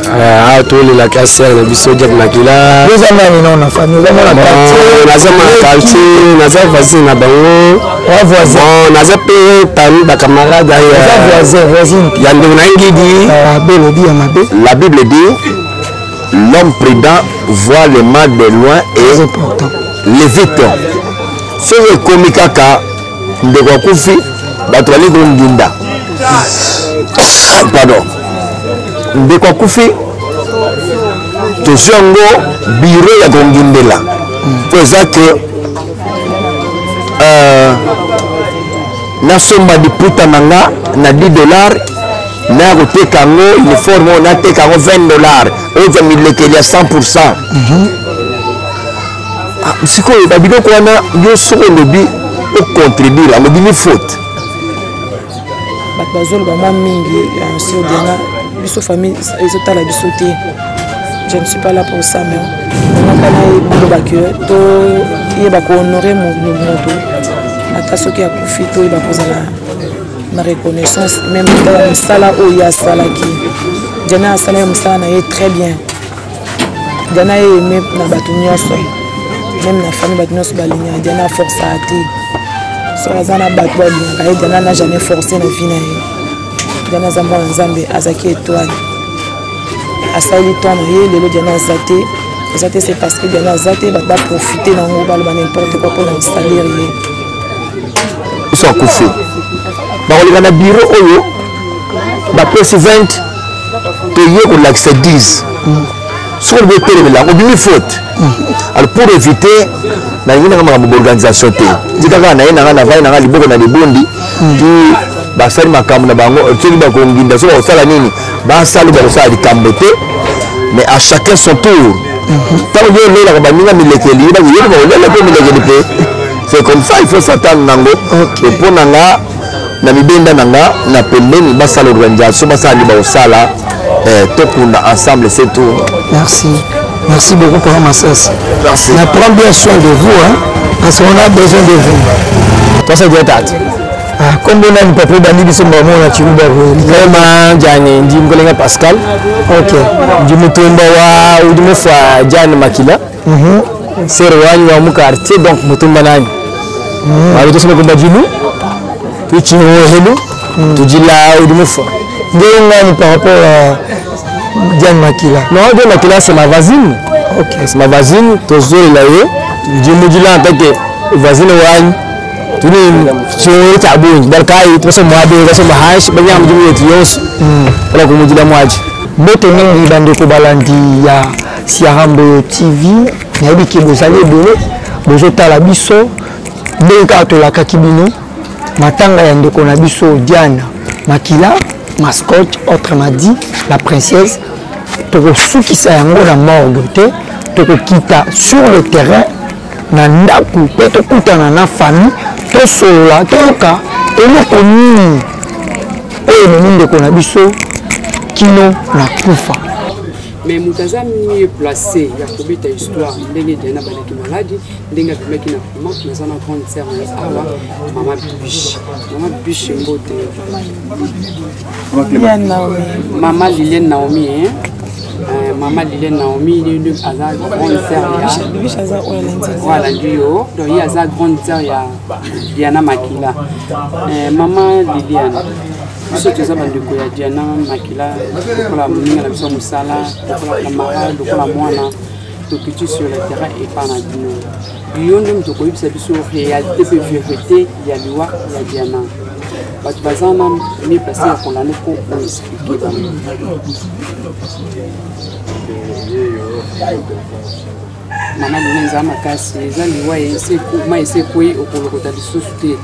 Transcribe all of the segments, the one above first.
Ah, tous les la casse na biso Jack Makila. Vous avez non na famille, vous avez la quartier, naza facile na bango. Ouais, voisin. Bon, naza pe tani ba camarade voisin. Yande ngidi. La Bible dit l'homme prudent voit le mal de loin et l'évite. Ce est comme kaka de Kokufi, batwali gondinda. Pardon. De Kokufi, Tosiongo, bureau ya gondindela. Pour ça que na somba di puta nanga na $10. Na roté kango uniforme on a té kango $20 on va mileke ya 100%. Ah siko ba bidon ko na yo soko lobi o contribuer à mobili faute. Bat bazol ba ma mingi sur Diana biso famille ils ont la bisoté. Je ne suis pas là pour ça mais on a pas ba que to yeba ko honorer mon moto. Ataso ki akufi to yeba ko zala ma reconnaissance même dans sala oya sala qui Diana sala musana est très bien. Diana est même na batunya so même la famille batunya so balinya Diana force a été so azana batwa linga Diana n'a jamais forcé na vie na ye. Diana zamba nzambe azaki étoile asali ton ye lelo Diana zate c'est parce que Diana zate va profiter na ngo ba n'importe quoi pour le salaire ye ils sont couffés. Dans le bureau, la presse 20, payé pour l'accès 10. Sur le bureau, là, on a faute. Alors pour éviter, il y a une organisation. Il y a une mais à chacun son tour. C'est comme ça, il faut s'attendre nango. Et pour nanga, na mibenda nanga, na pembeni basa l'organisation, basa liba osala, tokunda ensemble, c'est tout. Merci. Merci beaucoup pour ma sœur. Merci. On prend bien soin de vous, hein, parce qu'on a besoin de vous. Toi, c'est bien. Comme on a une papa d'Andy Bissomba, on a tué vraiment Diane, ndi mkolenga Pascal. Ok. Ndi mutumba wa ndi mufa Diane Makila. C'est roi wa mu quartier donc mutumba nani. Wali to sema jinu. Tu chino helu. Tu jila ndi mufa. Ndenga par rapport à Diane Makila. Non, Diane Makila c'est ma voisine. Ok. C'est ma voisine, tozoli la yo. Ndi mujila en tant que voisine wani. Tu ni tabuni dalkai tu sema ade tu sema hash banyam jimu yos. Pour que mujila mwaji. Bote mingi bandeko balandi ya Siarambo TV nayebi ki bozali ebele bozotala biso ndenge kaka tolakaki bino matanga ya ndeko na biso Diane Makila mascotte autrement dit la princesse tokosukisa yango na morgue te tokokita sur le terrain na ndaku mpe tokutana na famille tosolola toyoka eloko nini oyo ememi ndeko na biso kino na kufa. Mais Moutaza mieux placé, il y a combien d'histoires, ndenge Diana balaki maladie, ndenge pemeki na comment nous avons grande sœur awa maman biche mbote. Maman Liliane Naomi hein. Maman Liliane Naomi ni aza grande sœur ya biche aza voilà dio donc il aza grande sœur ya Diana Makila. Maman Liliane biso toza bandeko ya Diana Makila lokola moninga na biso mosala lokola camarade lokola mwana tokiti sur le terrain epa na bino yo nde moto koyebisa biso réalité mpe vérité ya liwa ya Diana bato baza na mi place ya kolanda mpo oexplike bango mama lino eza makasi eza liwa ma esekwei okolokota lisusu te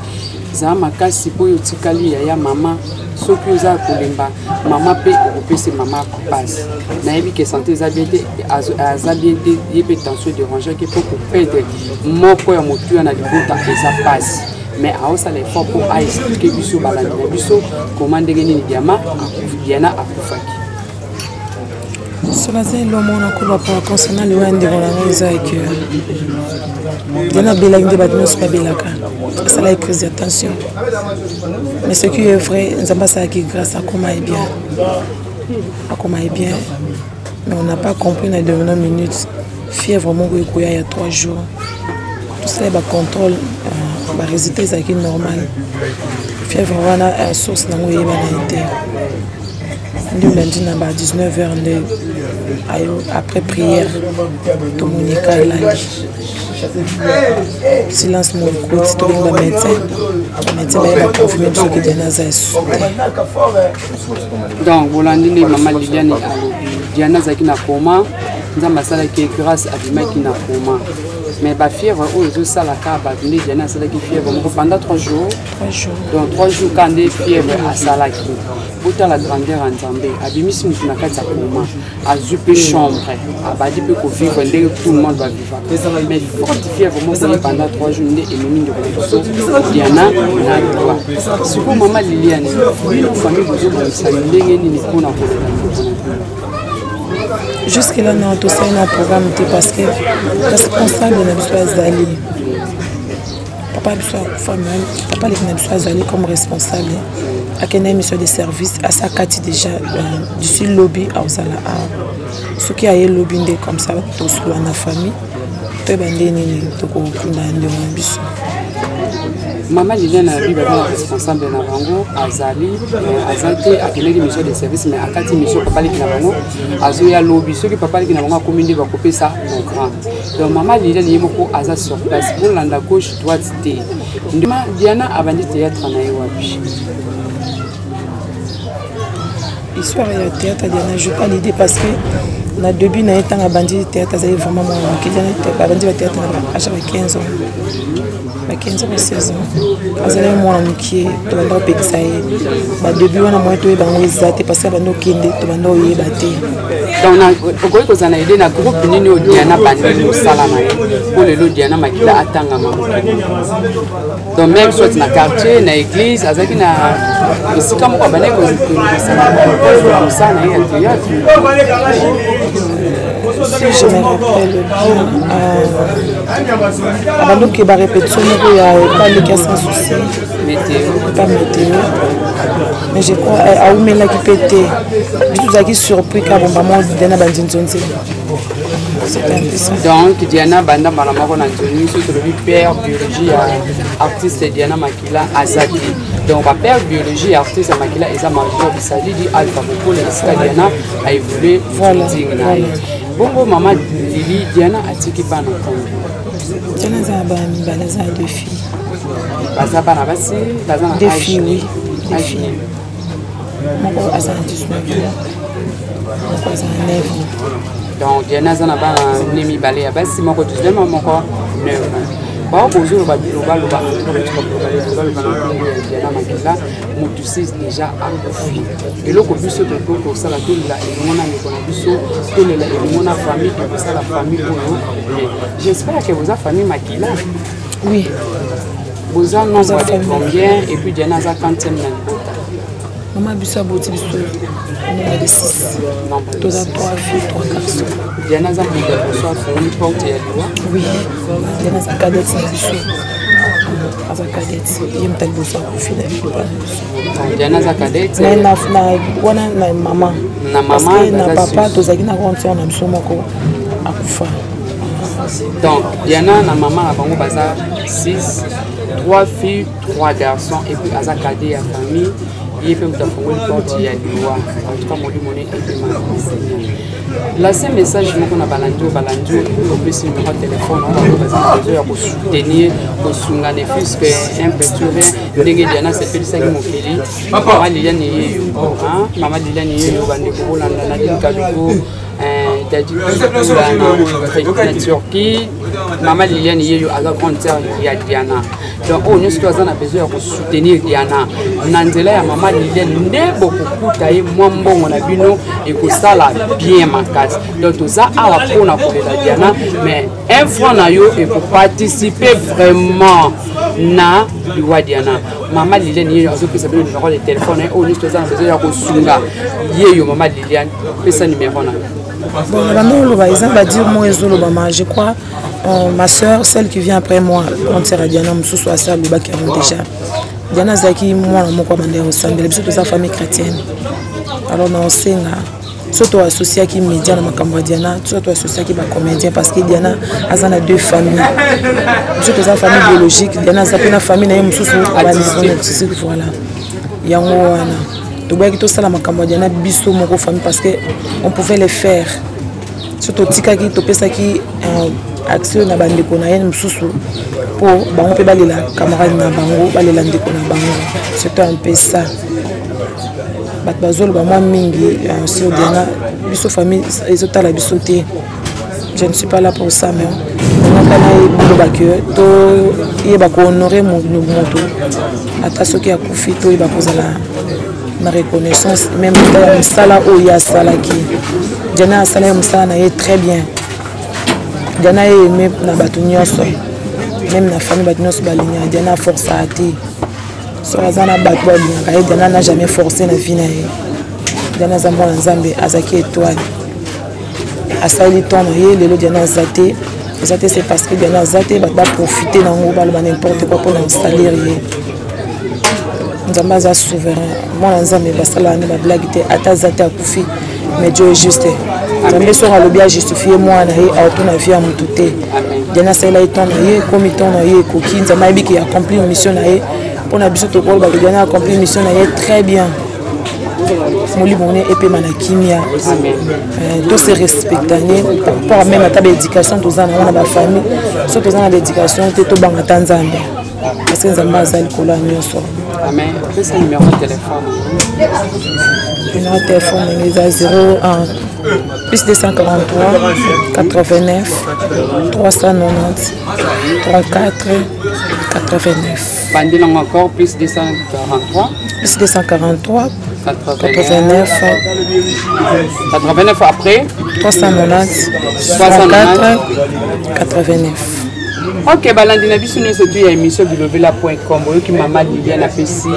za makasi po yo tikali ya mama soki oza kolemba mama pe opesi mama passe nayebi ke santé za bien te aza bien te ye pe tension dérangeant ke pour perdre moko ya motu na libota eza passe mais aosala effort pour a expliquer biso balandi na biso comment ndenge nini Diana akufaki cela c'est l'homme on a quoi par concernant le wande on a raison que Diana belak de batno pas belaka ça la crise attention mais ce qui est vrai nous avons ça qui grâce à comment est bien Mais on n'a pas compris dans les dernières minutes. Fièvre, il y a 3 jours. Tout ça, il y a contrôle. Les résultats sont normal. Fièvre, il y a une source dans le lundi à 19h après prière tout le monde est là. Silence mon écoute, si tout le monde est médecin va confirmer ce que Diana a. Donc voilà, maman Liliane Diana Zaki na coma, nous avons ça qui grâce à Dima qui na coma. Mais la fièvre, où ça la carte, Diana ça qui fièvre pendant 3 jours. 3 jours. Donc 3 jours quand des fièvres à Salaki. Autant la grandeur en Zambie, à Bimis nous n'a qu'à coma, à Zupe chambre, à Badi peut vivre, tout le monde va vivre. Mais forte fièvre pendant 3 jours, et nous de Diana n'a pas. Ce que maman Liliane, nous famille vous avez salué, ni pour nous. Jusque-là, nous avons aussi un programme parce que le responsable de notre Zali, papa est Zali comme responsable, à une émission de service, à sa carte déjà, du lobby à Osala. Ce qui a eu lobby comme ça, tout dans la famille, tout le Maman Liliane est responsable de Navango, Azali, Azate, à une mission de service, mais à 4 missions, papa qui Navango, Azoya lobby, ceux qui papa qui Navango a communiqué va couper ça au grand. Donc maman Liliane est moko Azat sur place, pour la gauche, droite, té. Diana a vendu théâtre en Aïwabi. Histoire de théâtre, Diana, je n'ai pas l'idée parce que na début na étant à bandit théâtre, ça vraiment mon qui a bandit théâtre à chaque 15 ans. 15 ans, 16 ans. Parce que moi, qui est dans le pays, au début, on a moins de temps parce que nous sommes dans le pays. Donc, on a aidé un groupe de Diana Bandi Salama pour le Diana Makila Atangama. Donc, même soit dans le quartier, dans l'église, c'est comme on a ça, si je me rappelle bien, avant que la répétition, il n'y a pas de cas sans souci. Pas météo. Mais je crois à Oumela qui pétait. Je suis surpris car maman Diana Bandinzonzi. Donc Diana Banda Malamako Nantoni, c'est le père biologie artiste Diana Makila Azaki. Donc ma père biologie artiste Makila et sa major Bissali dit Alpha pour les Diana a évolué. Voilà. Bongo maman Lili Diana a tiki pas non. Diana a 2 filles. Des filles, oui. Des filles. Mon père a 19 ans. Mon père a 9 ans. Donc Diana a un nemi balé à Bassi, mon côté de mon corps 9 ans. Bon, bonjour, le Diana Makila, mon toussé déjà à profit. Et le coup, ce que pour ça, la tour là, et mon ami, mon famille, et ça, la famille pour nous. J'espère que vous avez famille Makila. Oui. Vous en avez combien, et puis Diana a quantième dans Maman a beaucoup de 6. Tous 3 filles, 3 garçons. Diana a une porte et oui. Diana a cadette sans bisou. A cadette. Il y a une besoin pour finir. Diana a cadette. Mais na maman. Na maman. Na papa, tous les gens qui ont besoin à kufa. Donc Diana na maman a bango bazar 6, 3 filles, 3 garçons et puis à cadet à famille. Il peut me faire une porte, il y a du roi. En tout cas, mon monnaie est là, c'est un message qu'on a balandu, on peut se numéro de téléphone, on va besoin de soutenir, pour soutenir, puisque un petit rien, les Diana, c'est plus ça qui m'a fait. Maman Liliane, maman Liliane, il y a un Turquie, maman Liliane, il y a une grande sœur, il y a Diana. Donc, on a besoin de soutenir Diana. Nandela, maman Liliane, n'est beaucoup de moins bon, on a vu nous et que ça l'a bien ma casse. Donc, tout ça, à la pour la Diana, mais un franc et pour participer vraiment na Diana. Maman Liliane, il y a un numéro de téléphone, on a besoin de soutenir maman Liliane, et ça numéro. Bon, je crois ma soeur, celle qui vient après moi, quand c'est Diana, je suis à ça, qui a déjà. Diana Zaki, moi, je suis au sein de la famille chrétienne. Alors, on sait surtout associé qui média na makambo Diana surtout associé qui ba comédien parce que Diana a deux familles surtout sa famille biologique Diana a une famille na mususu c'est voilà yango wana to ba ki to sala makambo Diana biso moko famille parce que on pouvait les faire surtout tika ki to pesa ki action na bande ko na yen mususu po bango pe balela camarade na bango balela ndeko na bango c'est un peu ça bat bazolo ba moi mingi sur Diana biso famille ils ont la bisoté je ne suis pas là pour ça mais on a quand même to yeba ko honorer mon moto ata soki ya kufi to yeba kozala na reconnaissance même dans sala o ya sala ki Diana sala musala na très bien Diana aimé na batu nyonso même na famille batu nyonso balinya Diana force a été so azana batu balinga Diana n'a jamais forcé na vie na ye Diana zambo na Nzambe azaki étoile asali ton ye lelo Diana zate c'est parce que Diana zate ba profiter na ngo ba n'importe quoi pour installer ye Nzambe za souverain moi Nzambe basala na ba blague te ata zate akufi mais Dieu est juste Nzambe sera le bien justifier moi na ye auto na vie à mututé Diana sala ton ye comme ton ye koki Nzambe bi qui accompli une mission na ye pour na biso to ko ba Diana accompli une mission na ye très bien Moli bonne et puis manakimia tous se respecter par rapport même à ta éducation tous en on a ma famille surtout dans l'éducation tu to banga Tanzanie parce que Nzambe azali kola nyonso amen c'est numéro de téléphone numéro de téléphone est 01 plus 243 89 390 34 89 bandil encore plus 243 plus 243 89 après 390 64 89. Ok, balandi na biso nyonso tu ya émission bilobela.com oyoki mama Liliane apesi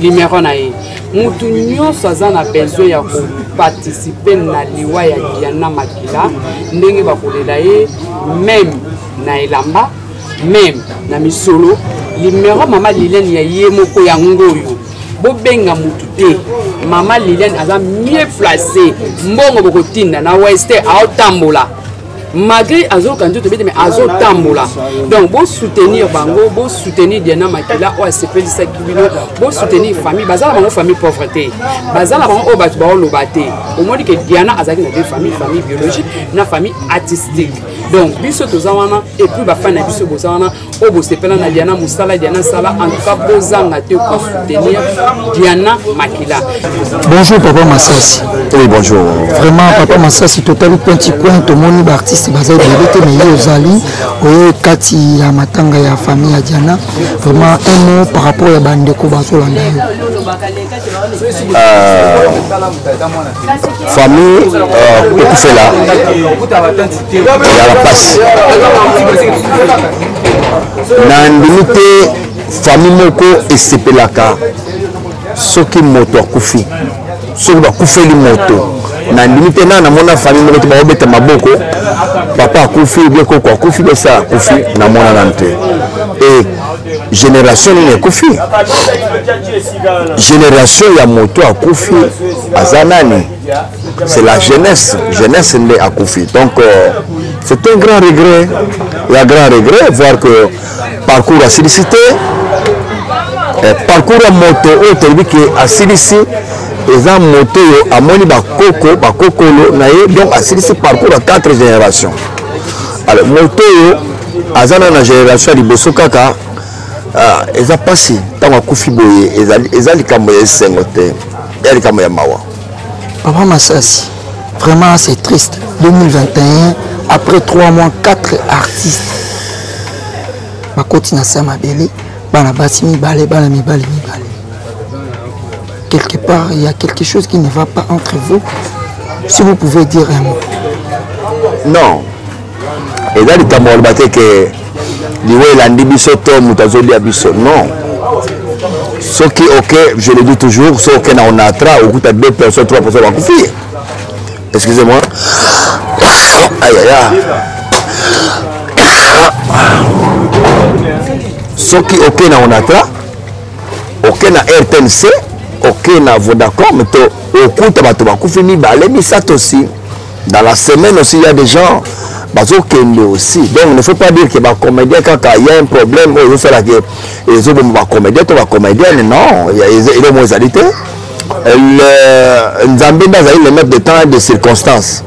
numéro na ye mutu nyonso aza na besoin ya koparticipe na liwa ya Diana Makila ndenge bakolela ye même na elamba même na misolo numéro mama Liliane ya ye moko ya ngoyo bobenga mutu te mama Liliane aza mieux placé mbongo bokotinda na weste aotambola malgré azo kanjo to bete mais azo tambola donc bo soutenir bango bo soutenir Diana Makila o sepeli sa kibino bo soutenir famille bazala bango famille pauvreté bazala bango o batu ba lobate au moins que Diana azaki na deux famille biologique na famille artistique donc biso tozawana et puis ba fan na biso bozawana o bo sepela na Diana musala Diana sala en tout cas bozanga te ko soutenir Diana Makila. Bonjour papa Massassi. Oui bonjour. Vraiment papa Massassi total petit coin to moni ba artiste bazali belete mais yozali oye kati ya matanga ya famille ya Diana vraiment un mot par rapport à bande ko bazolanda famille c'est là il y a la passe nandimite famille moko esepelaka soki moto akufi soki bakufeli moto nandimite na mona famille moko ba obeta maboko papa akufi bien koko akufi be ça akufi na mona nante et génération ni akufi génération ya moto akufi azanani c'est la jeunesse nde akufi donc c'est un grand regret voir que parcours a sollicité parcours à moto au télé qui a sollicité et un moto à moni bakokolo na ye donc a sollicité parcours à 4 générations alors moto azana na génération liboso kaka eza passé tant akufi boye ezali kambo ya sengo te ya kambo ya mawa. Papa Massassi, vraiment c'est triste. 2021, après 3 mois, 4 artistes. Ma continue à Mabélé, quelque part, il y a quelque chose qui ne va pas entre vous. Si vous pouvez dire un mot. Non. Et là, il y a que non. Ce qui est ok, je le dis toujours, ce qui est on a 2 personnes, 3 personnes à couper. Excusez-moi. Aïe aïe aïe. Ce qui est ok, on a ok na RTNC, ok na Vodacom, mais au coup tu vas fini balé misato aussi dans la semaine aussi il y a des gens bazo kende aussi donc il ne faut pas dire que ba comédien quand il y a un problème ils sont là que ils ont ba comédien to ba comédien non il y a moins alité Nzambe ndaza il met de temps et de circonstances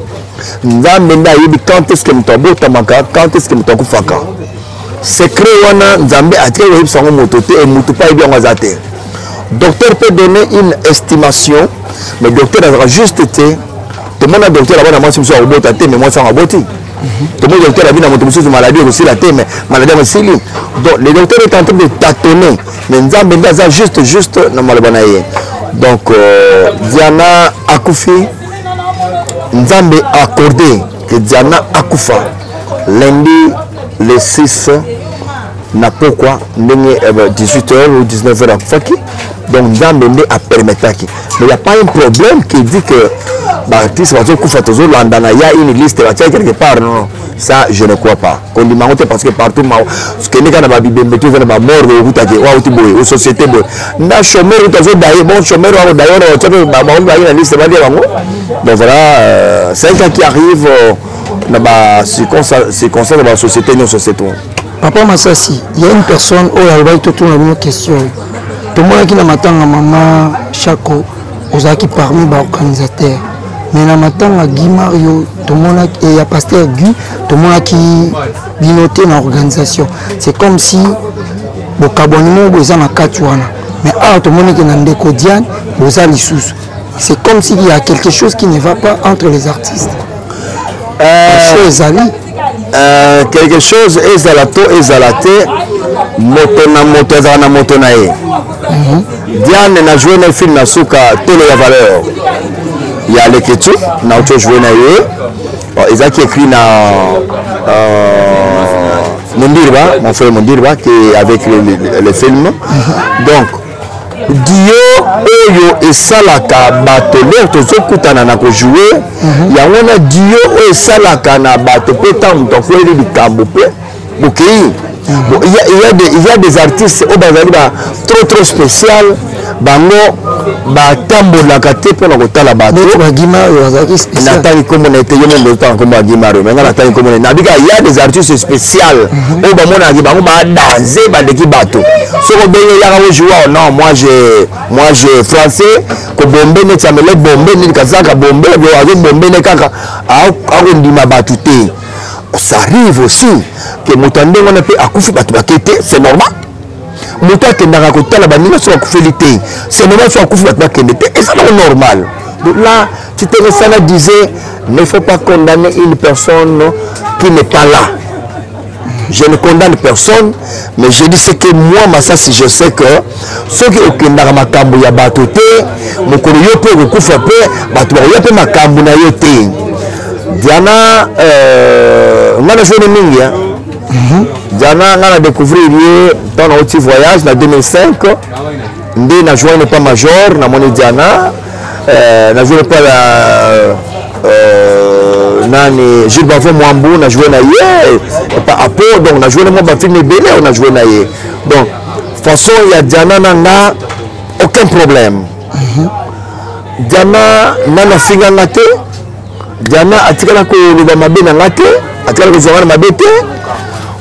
Nzambe ndayibi quand est-ce que mtobota maka quand est-ce que mtokufaka secret wana Nzambe atire yib sango motote et mutu pa ibi ngazate docteur peut donner une estimation mais docteur a juste été tout le monde a docteur là-bas moi je me suis robota mais moi ça roboti tout le monde docteur a vu dans mon monsieur maladie aussi la thème maladie aussi donc le docteur est en train de tâtonner mais Nzambe ndaza juste na malabana ye donc Diana akufi Nzambe a accordé que Diana akufa lundi le 6 na pourquoi 18h ou 19h à Faki donc Nzambe a permis mais il n'y a pas un problème qui dit que l'artiste va kufa toujours landana il y a une liste quelque part non ça je ne crois pas qu'on dit parce que partout ce que les gars na bibembe tu na mort au take wa uti boy au société boy na chômeur toujours d'ailleurs bon chômeur d'ailleurs tu ba la liste va dire donc voilà 5 ans qui arrivent na ba circonstance de la société non société Papa Massassi il y a une personne où elle va te tourner une question tout le monde qui na matanga maman Chako ozaki parmi ba organisateurs mais na matanga Guy Mario tout le monde et ya pasteur Guy tout le monde qui binoté dans l'organisation c'est comme si le cabonnement boza na katuana mais tout le monde qui na ndeko Diane boza lisusu c'est comme s'il y a quelque chose qui ne va pas entre les artistes quelque chose ezalate moto na moto na ye Diane na joué un film na suka tele ya valeur il y a les Ketsu na autre joué na ye ils a qui écrit na Mondirba mon frère Mondirba qui est avec le film donc Dio oyo esalaka bato leo tozokutana na kojouer yango na Dio oyo esalaka na bato pe tango tokweli bikambo pe bokei il y a des artistes au bazali ba trop spécial bango batambolaka te pona kotala bato natali kombo na ete yo mo lotanga kombo agimaro mais natali kombo na bika il y a des artistes spéciaux au bamona ki bango ba danser ba deki bato soko benye yaka wo jouer non moi j'ai français ko bombe ne tsamele bombe ne kazaka bombe yo azo bombe ne kaka a ndima bato te ça arrive aussi que motande on a fait akufi bato bakete c'est normal moto akendaka kotala baninga so akufeli te c'est normal so akufi bato bakende te et ça c'est normal donc là Tite Sana disait ne faut pas condamner une personne qui n'est pas là je ne condamne personne mais je dis c'est que moi Massassi je sais que ceux qui okendaka makambo ya bato te mokolo yo pe kokufa pe bato bakoya pe makambo na yo te Diana ngana jeune mingi Diana ngana découvrir dans un petit voyage en 2005 ndé na joindre pas major na moni Diana na joué pas la nani Gilles Bavo Mwambu na joué na ye pas apport donc na joué na ba film belé on a joué na ye donc façon il y a Diana nanga aucun problème Diana nana finga ngate Diana atikala ko liba mabe na ngate atikala ko zongana mabe te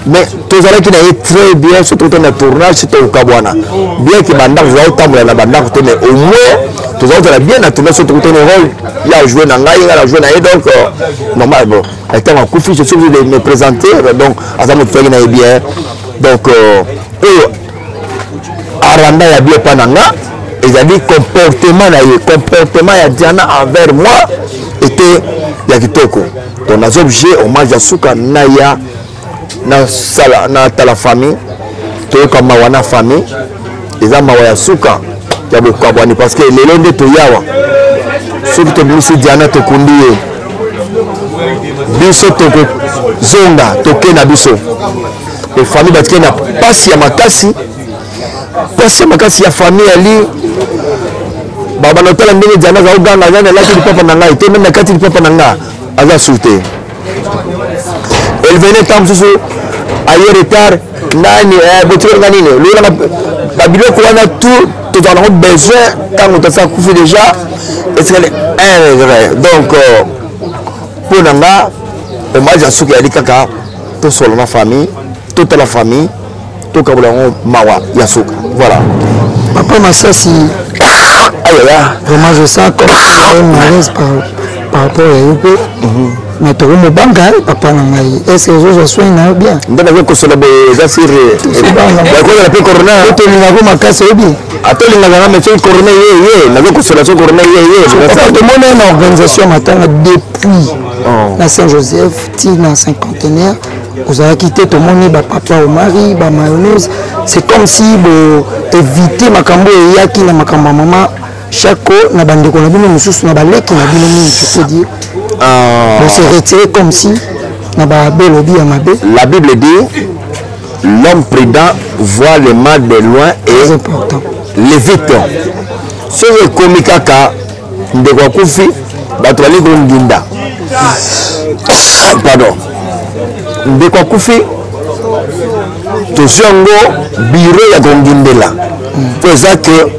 mais tous allez qui est très bien surtout dans le tournage c'est au Kabwana bien que bandar jouer autant la bandar mais au moins tous allez bien na tournage surtout dans le rôle il a joué dans ngai il a joué na donc normal bon étant en coufi je suis de me présenter donc à me faire na bien donc aranda ya bien pananga ils a dit comportement ya Diana envers moi était ya kitoko donc les objets hommage à suka naya na sala na tala famille to comme wana famille eza mawa ya suka ya bokabwani parce que lelo nde to yawa soki to bimisi Diana to kundiye biso to zonga to kena biso e famille batike na pasi ya makasi ya famille ali baba na tala ndenge Diana za oganga nyane laki papa na ngai te même na kati papa na nga aza souté elle venait tant sous ailleurs retard nani botiko ngani ne lola ba biloko wana tout dans le besoin quand on t'a couvert déjà est-ce que donc pour nanga au moins j'ai souki ali kaka to solo na famille toute la famille to kabula mawa ya souka voilà papa Massassi vraiment je sens comme un malaise par rapport à eux mais tu me banque papa nangai est-ce que je sois bien ndana ko solo be zasir ba ko la pe corona to ni ngako makasa obi atoli ngana mais c'est corona ye na ko solo so corona ye de mon une organisation matanga depuis la Saint-Joseph tina cinquantenaire vous avez quitté tout le monde papa au mari ba mayonnaise c'est comme si vous éviter makambo yaki na makambo maman chaque na bandeko na bino mususu na baleki na bino mingi je peux dire on s'est retiré comme si na ba belobi ya mabe. La Bible dit l'homme prudent voit le mal de loin et important l'évite. Ce que komikaka ndeko kufi bato bali nginda pardon ndeko kufi tozongo bureau ya kongindela pour ça que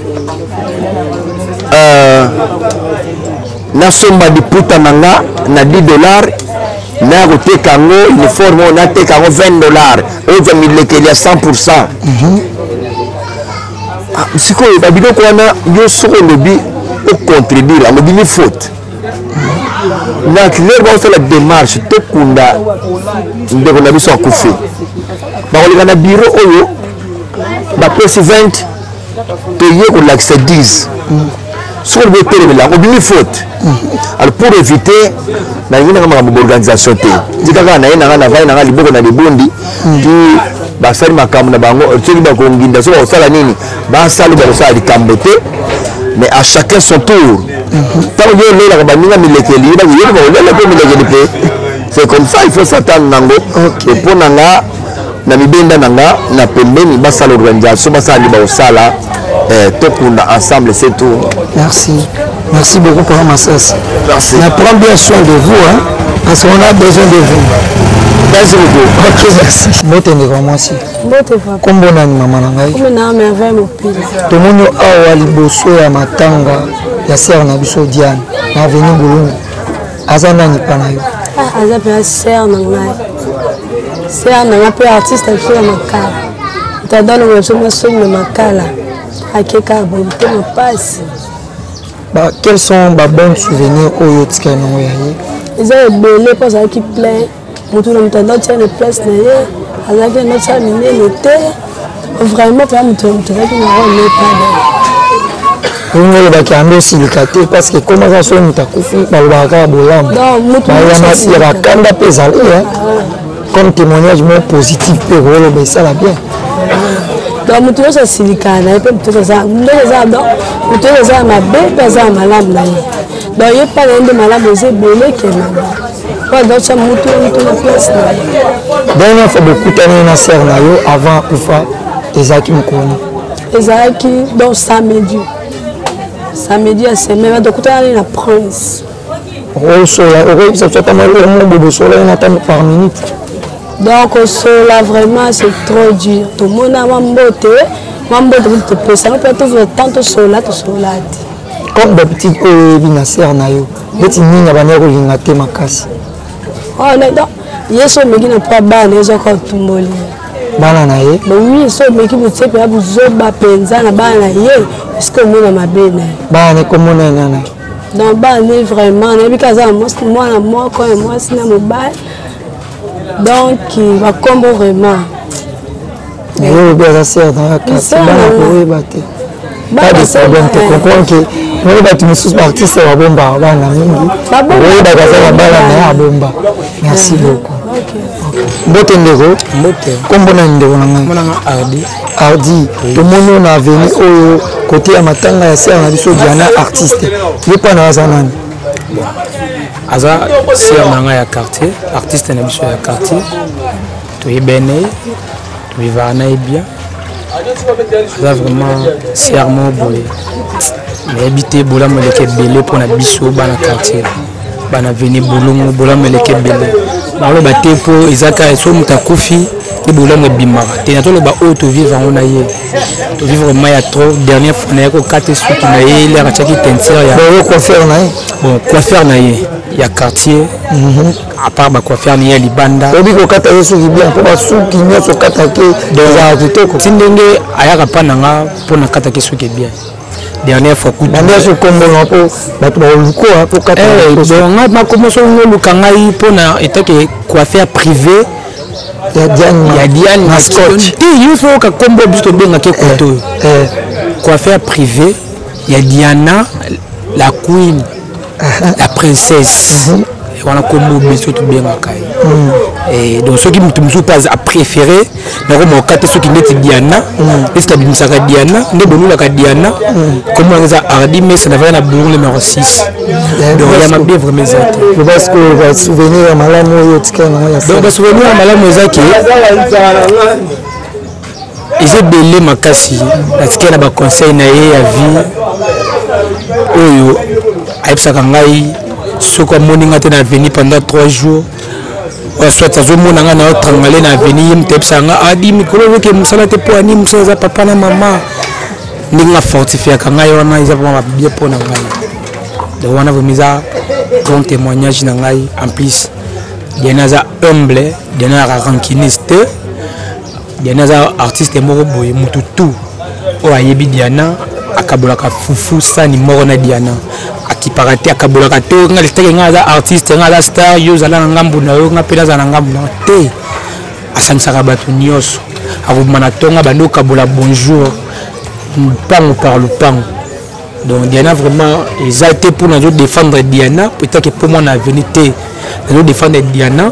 nasomba diputa nanga na $10 na koteka yango uniforme nateka yango $20 oza milekeli ya 100%. sikoyo babiloko wana yo soko olobi ocontribue alobi ni faute na client baosala démarche tokunda ndeko na biso akufi bakoleka na bureau oyo bapesi 20 toye kolakisa 10 soko olobi etelemela obimi faute. Alors pour éviter na yina kama organisation te dikaka na yina na vai na liboko na libondi ki basali makambo na bango tsoki ba konginda so osala nini ba salu ba osala likambo te mais à chacun son tour tant que yo la ba ninga milekeli ba yo ba olela pe milekeli pe c'est comme ça il faut s'attendre nango et pour nanga na mibenda nanga na pembeni ba sala organisation ba sala ba osala tokunda ensemble c'est tout. Merci beaucoup pour Massassi. Merci. On prend bien soin de vous, hein, parce qu'on a besoin de vous. Merci beaucoup. Ok, merci. Bote ni vraiment si. Bote papa. Kombo na ni mama nangai. Kombo na merveille mon pile. To monyo awa liboso ya matanga ya sœur na biso Diane. Na venu Bulungu. Azana ni pana yo. Ah, aza pe sœur na ngai. Sœur na pe artiste biso ya makala. Tadalo mo somo somo makala. Akeka bonté mo passe. Quels sont les bons souvenirs au Yotsika no yaye? Ils ont belé pour ça qui plaît. Mutu na mtandao tena ne place na ye. Azaki na tsa mine l'été. Vraiment pas mutu qui na ro ne pas. On le bakando silikate parce que comment ça sonne takufi balbaka bolam. Non, mutu ya bakanda pesali comme témoignage positif pour le baissa la bien. Donc mutu ça silikana et puis mutu ça mutu ça ma bébé ça malamu na ye. Donc il pas de malamu c'est belé que na. Pas donc ça mutu na place na. Dernière fois beaucoup tellement na sœur na yo avant kufa Ezaki mkoni. Ezaki donc samedi à semaine donc tu as la prince. Oh sola, ça fait mal au monde de sola on attend par minute. Donc cela vraiment c'est trop dur. Tout le monde a mambote te pesa on peut tout tant sola comme des petits binaser na yo. Beti ninga banero lingate makasi. Oh non, yeso meki na pas ba les encore tumboli. Bana na ye. Oui, so meki mutse pe abuzoba penza na bana ye. Est-ce que moi na bena? Bana comme on nana. Donc bana vraiment, na bikaza moi na moi quand moi sina mobile. Donc il va comme vraiment. Mais il y a des sœurs dans la classe. Pas de problème. Tu comprends que nous avons tous artistes à Bomba. Merci beaucoup. Mbote ndeko. Kombo na ndeko na ngai. Ardi. Tout le monde a venu au côté ya matanga ya sœur na biso Diana artiste. Ye pa na zanani. Aza sœur na ngai ya quartier, artiste na biso ya quartier. To yebene, to yivana bien. Aza vraiment sœur mo boye. Mais habité bola mo leke belé pour na biso bana quartier. Bana veni bolongo bola mo leke belé. Balo baté pour Isaka et so mutakufi et boulot bimara te to le ba o to vivre on aye to vivre vraiment ya trop dernière fois na ko kate suki na ye la chaki tenseur ya quoi faire na bon quoi faire na ye ya quartier à part ba quoi faire ni ya libanda obi ko kata suki bien pour ba suki nyoso kata ke dans kitoko tindenge ayaka pa nanga pour na kata ke suki bien dernière fois coup nanga so kombo na po ba to luko po kata donc ma commence on lukanga yi pour na etake coiffeur privé ya Diane mascotte il faut que combo biso benga ke koto coiffeur privé ya Diana la queen la princesse on a combo biso to benga kai et donc ceux qui me pas à préférer na ko mo kate ceux qui net Diana est-ce que bimisa ka Diana ne bonula ka Diana comment on a ardi mais ça n'avait na bourg numéro 6 donc il y a ma bien vraiment ça parce que va souvenir malamu yo tika na ya donc va souvenir malamu zaki ils ont belé makasi parce qu'il y a ba conseil na ye ya vie oyo aipsaka ngai soko moninga te na venir pendant 3 jours soit ça zo monanga na trangale na venir mtepsanga adi mikolo ke musala te po ani musala papa na mama ninga fortifier ka ngai wana isa pas bien pour na ngai de wana vomisa grand témoignage na ngai en plus Diana humble Diana rancuniste Diana artiste moko boye mututu o ayebi Diana akabolaka fufu sani moko na Diana akiparate akabolaka to ngali teke ngaza artiste ngaza star yo zala ngambu na yo ngapela za ngambu na te asangsaka batu nyos akumana tonga bando kabola bonjour pango par le pango donc Diana vraiment ils a été pour nous défendre Diana peut-être que pour moi na vérité nous défendre Diana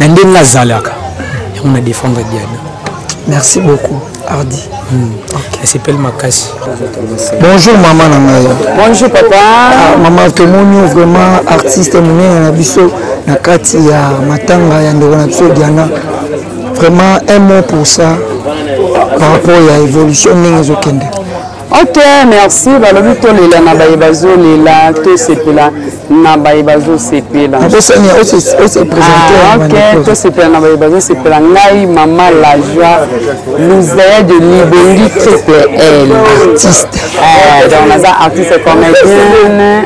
ndenga zalaka on a défendre Diana. Merci beaucoup Hardy. Elle s'appelle Makasi. Bonjour maman Nangayo. Bonjour papa. Maman Tomonio vraiment artiste monene na biso na kati ya matanga ya ndeko na biso Diana. Vraiment un mot pour ça par rapport à l'évolution n'engezo kende. Ok, merci. Balobi to lela na bayebazo lela to sepela na bayebazo sepela. On se présenter. Ok, to sepela na bayebazo sepela ngai maman la joie nous aide de Libongi triple L artiste. Donc naza artiste comédienne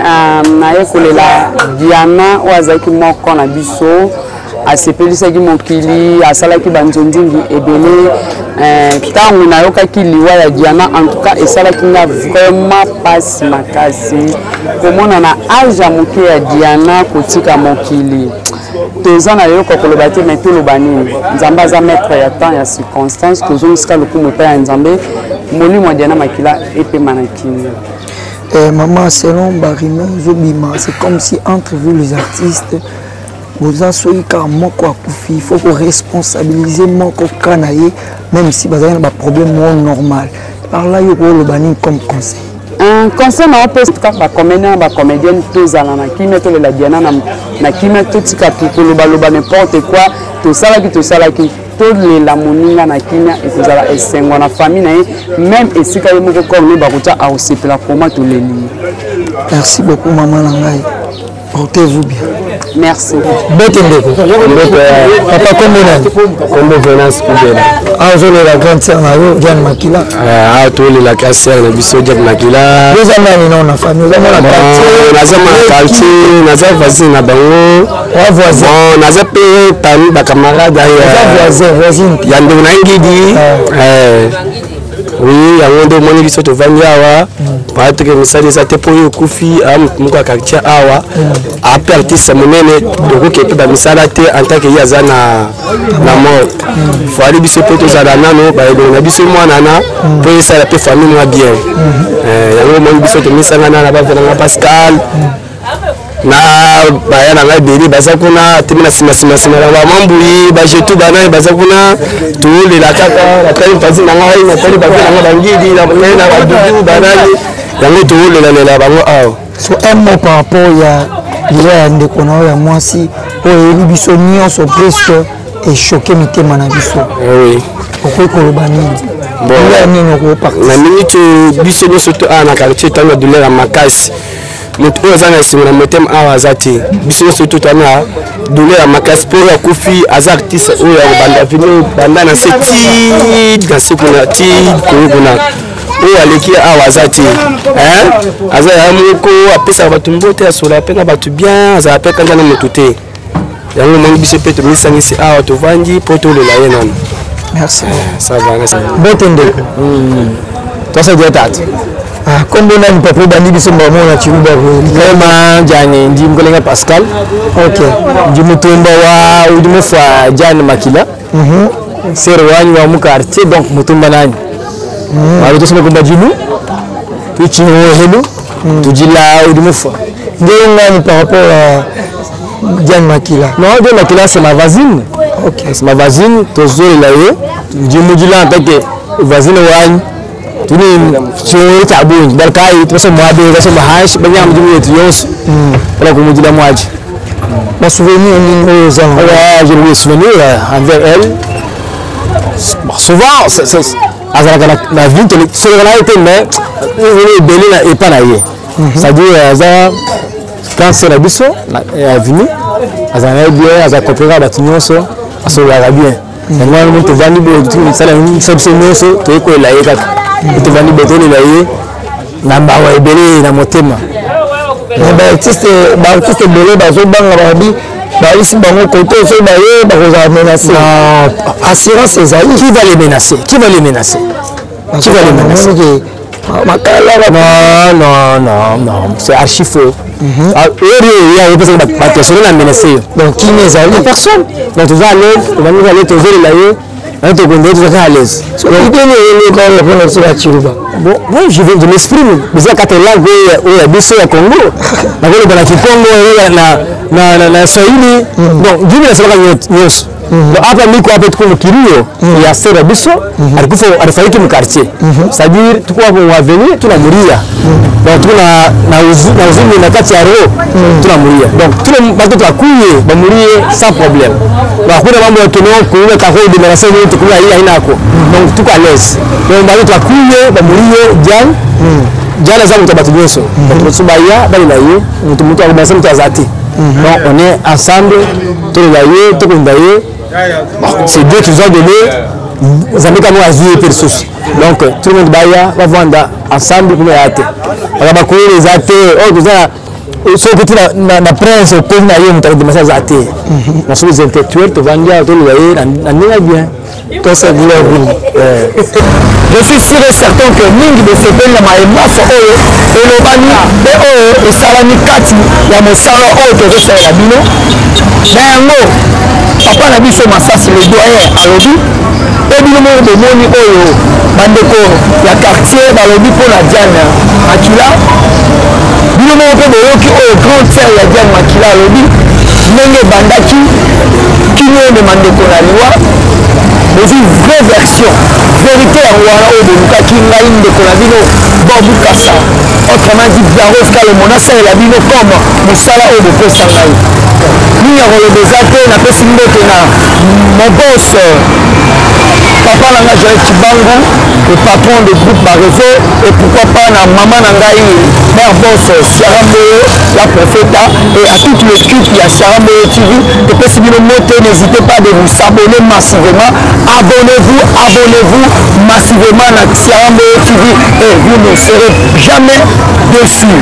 na yekolela Diana wazaki moko na biso asepelisaki mokili asalaki banzondingi ebele ntango nayokaki liwa ya Diana en tout cas esalaki nga vraiment pasi makasi komona na age ya moke ya Diana kotika mokili toza na lelo koloba te mais toloba nini nzambe aza maître ya temps ya circonstance tozongisika lokumu epai ya nzambe molimo ya Diana makila epema na kimia. Maman selon Barima Zobima c'est comme si entre vous les artistes vous avez il faut responsabiliser mon canaille même si vous avez un problème normal. Par là, il y a le comme conseil. Un conseil, on peut être comédienne, tous à la qui mettent la Diana, qui mettent tout ce qui est n'importe quoi, tout ça qui tous les lamoninga na Kenya et vous allez essayer la famille même et si quand même comme nous barouta à aussi la comment tous les lignes. Merci beaucoup maman Langai. Portez-vous bien. Merci. Papa Combo Venance Koubela. Ah, je la grande sœur Diane Makila. Ah, tous les la grande sœur Diane Makila. Nous avons non la famille, nous avons la quartier, nous avons voisin na bango. Voisin. Nous avons payé parmi ba camarades voisin. Yando nangidi. Oui, yango ndo moni biso to vanyawa. Ba te ke misali za te poyo kufi am muka quartier awa. Après artiste monene donc ke pe ba misala te en tant que yaza na mort. Faut aller biso poto za na no ba na biso mwana na pour ça la famille moi bien. Yango moni biso to misanga na ba vena Pascal. Na baya na ngai beri bazakuna timina sima na mambuyi ba jetu bana bazakuna to le la kaka la tali pazi na ngai na tali ba na bangidi na ba dudu banani yango to le la bango aw so un mot par rapport ya ndeko na ya mwasi oyo biso nyonso presque et choqué mitema na biso. Oui pourquoi koloba nini bon na minute biso nyonso to ana quartier tanga douleur makasi moto oyo aza na esengo na motema awa aza te biso nyonso totana douleur ya makasi mpo oyo akufi aza artiste oyo akobanda vino banda na se tid na se kuna tid koyo kuna oyo aleki awa aza te aza ya moko apesaka bato mbote asola mpe na bato bien azala mpe kanja na moto te yango mongi biso mpe tomisangisi awa tovandi mpo tolela ye nano. Merci. Ça va, merci. Bon ndeko. Toi ça doit être. Kombo nani papa bandi biso mbamo na chiruba vraiment jani ndi ngolenga Pascal. OK. Ndi mutumba wa udimo fa jani makila. Serwani wa mu quartier donc mutumba nani. Wale tosema komba jilu. Tuchino helu. Tujila udimo fa. Ndenga par rapport à Diane Makila. Non, Diane Makila c'est ma voisine. OK. C'est ma voisine, tozoli la ye. Jimujila en tant que voisine wani. Tuni chori tabuni dalkai toso mwabe toso mahash banyam jimu yetu yos. Pour kumujila mwaji. Ma souvenir ni aux gens. Ouais, j'ai le souvenir envers elle. Souvent c'est azalaka na vie tele sola été mais il belé na et pas na ye. C'est-à-dire ça quand c'est la biso est venu azana bien aza coopérer ba tinyoso asola bien. Moi mon te vandi bo ça la nyonso to ko la ye kaka. To vandi betoni la ye na bawa ebele na motema. Ba artiste belé bazo banga babi baisi bango côté so ba ye ba ko menacer. Assurance ezali Qui va les menacer? Qui va les menacer? Qui va les menacer? Non, c'est archi faux. Donc qui n'est à personne. Donc tu vas à l'aise, tu vas nous aller te voir là, tu vas à l'aise. Bon, je m'exprime. Mais quand tu es là, il y a des choses à Congo. Il y a des Congo, na Swahili. Donc, je vais la donc après miko après tuko kilio ya sera biso alikufa alifariki mu quartier c'est-à-dire tuko hapo avenue tunamuria donc tuna na uzuni na kati ya roho tunamuria donc tuna watu tukuye bamurie sans problème na kuna mambo ya kinao kuile ka hodi na sasa yote kuna hii haina yako donc tuko à l'aise donc bali tukuye bamurie jana za mtu batunyoso tusubaya bali na yeye mtu akubasa mtu azati donc on est ensemble tout le tout le c'est Dieu qui nous a donné les amis comme Asie et Persus donc tout le monde va vendre ensemble pour les athées on va courir les athées oh tout ça ce que tu na prince au pays na yé de message athées on sont les intellectuels tout vendre tout le na bien tout ça dit je suis sûr et certain que mingi de ces pays na maïmasa oyo elobani be oyo esalami kati ya mosala oyo tozosala bino na yango papa na biso Masasi le doyen alobi pe bino mo bomoni oyo bandeko ya quartier balobi mpona Diane Makila bino mo pe boyoki oyo grand frère ya Diane Makila alobi ndenge bandaki kino emema ndeko na liwa bozwi vraie version vérité yango wana oyo bolukaki ngai ndeko na bino bobukasa autrement dit biaros kalemo nasalela bino comme mosala oyo bopesa ngai mingi ya koloba eza te napesi mbote na mobos papa na ngai Joël Chibangu le patron de groupe Barezo et pourquoi pas na maman na ngai mère boss Siaramboyo la prophète et à toute l'équipe ya Siaramboyo TV epesi bino mote n'hésitez pas de vous abonner massivement abonnez-vous massivement na Siaramboyo TV et vous ne serez jamais déçus.